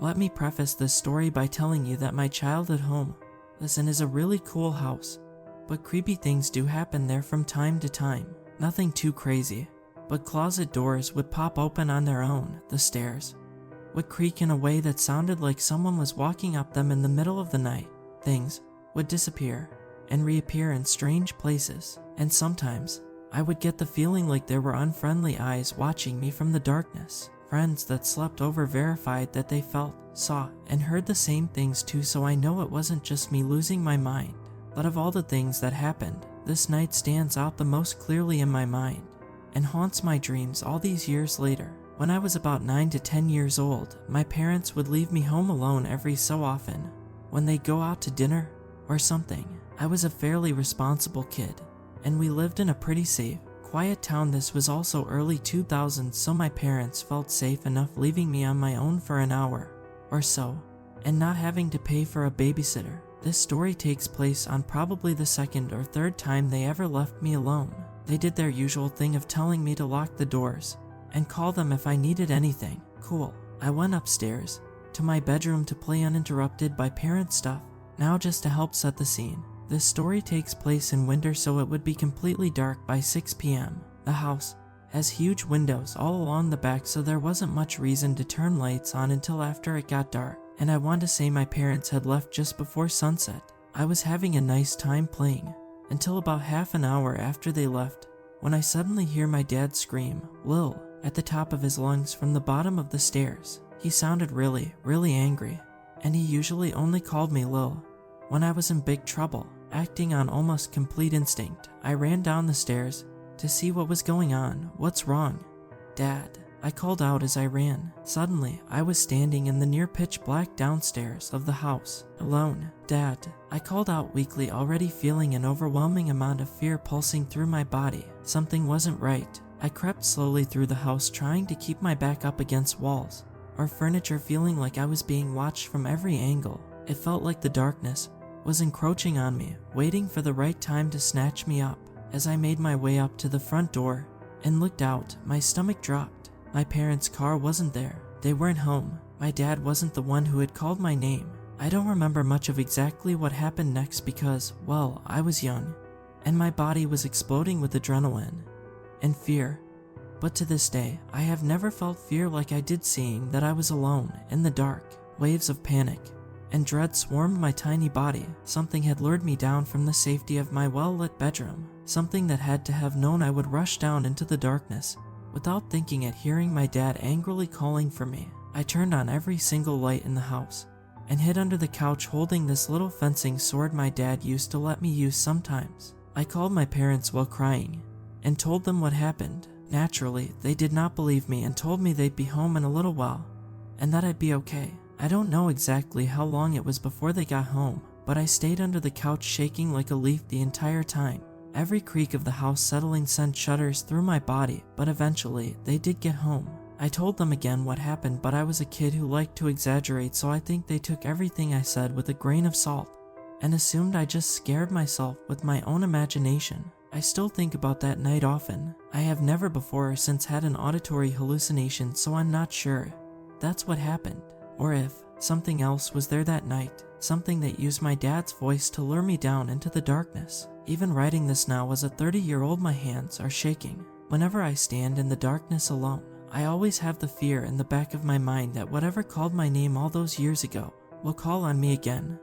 Let me preface this story by telling you that my childhood home, listen, is a really cool house, but creepy things do happen there from time to time. Nothing too crazy, but closet doors would pop open on their own, the stairs would creak in a way that sounded like someone was walking up them in the middle of the night. Things would disappear and reappear in strange places, and sometimes I would get the feeling like there were unfriendly eyes watching me from the darkness. Friends that slept over verified that they felt, saw, and heard the same things too, so I know it wasn't just me losing my mind. But of all the things that happened, this night stands out the most clearly in my mind and haunts my dreams all these years later. When I was about 9 to 10 years old, my parents would leave me home alone every so often when they'd go out to dinner or something. I was a fairly responsible kid, and we lived in a pretty safe, quiet town. This was also early 2000s, so my parents felt safe enough leaving me on my own for an hour or so and not having to pay for a babysitter. This story takes place on probably the second or third time they ever left me alone. They did their usual thing of telling me to lock the doors and call them if I needed anything. Cool. I went upstairs to my bedroom to play uninterrupted by parent stuff. Now, just to help set the scene, this story takes place in winter, so it would be completely dark by 6 p.m. The house has huge windows all along the back, so there wasn't much reason to turn lights on until after it got dark, and I want to say my parents had left just before sunset. I was having a nice time playing until about half an hour after they left, when I suddenly hear my dad scream, "Lil," at the top of his lungs from the bottom of the stairs. He sounded really, really angry, and he usually only called me Lil when I was in big trouble. Acting on almost complete instinct, I ran down the stairs to see what was going on. "What's wrong, Dad?" I called out as I ran. Suddenly, I was standing in the near pitch black downstairs of the house, alone. "Dad," I called out weakly, already feeling an overwhelming amount of fear pulsing through my body. Something wasn't right. I crept slowly through the house, trying to keep my back up against walls or furniture, feeling like I was being watched from every angle. It felt like the darkness was encroaching on me, waiting for the right time to snatch me up. As I made my way up to the front door and looked out, my stomach dropped. My parents' car wasn't there. They weren't home. My dad wasn't the one who had called my name. I don't remember much of exactly what happened next because, well, I was young, and my body was exploding with adrenaline and fear. But to this day, I have never felt fear like I did, seeing that I was alone in the dark. Waves of panic and dread swarmed my tiny body. Something had lured me down from the safety of my well-lit bedroom. Something that had to have known I would rush down into the darkness without thinking at hearing my dad angrily calling for me. I turned on every single light in the house and hid under the couch, holding this little fencing sword my dad used to let me use sometimes. I called my parents while crying and told them what happened. Naturally, they did not believe me and told me they'd be home in a little while and that I'd be okay. I don't know exactly how long it was before they got home, but I stayed under the couch shaking like a leaf the entire time. Every creak of the house settling sent shudders through my body, but eventually they did get home. I told them again what happened, but I was a kid who liked to exaggerate, so I think they took everything I said with a grain of salt and assumed I just scared myself with my own imagination. I still think about that night often. I have never before or since had an auditory hallucination, so I'm not sure that's what happened, or if something else was there that night, something that used my dad's voice to lure me down into the darkness. Even writing this now as a 30-year-old, my hands are shaking. Whenever I stand in the darkness alone, I always have the fear in the back of my mind that whatever called my name all those years ago will call on me again.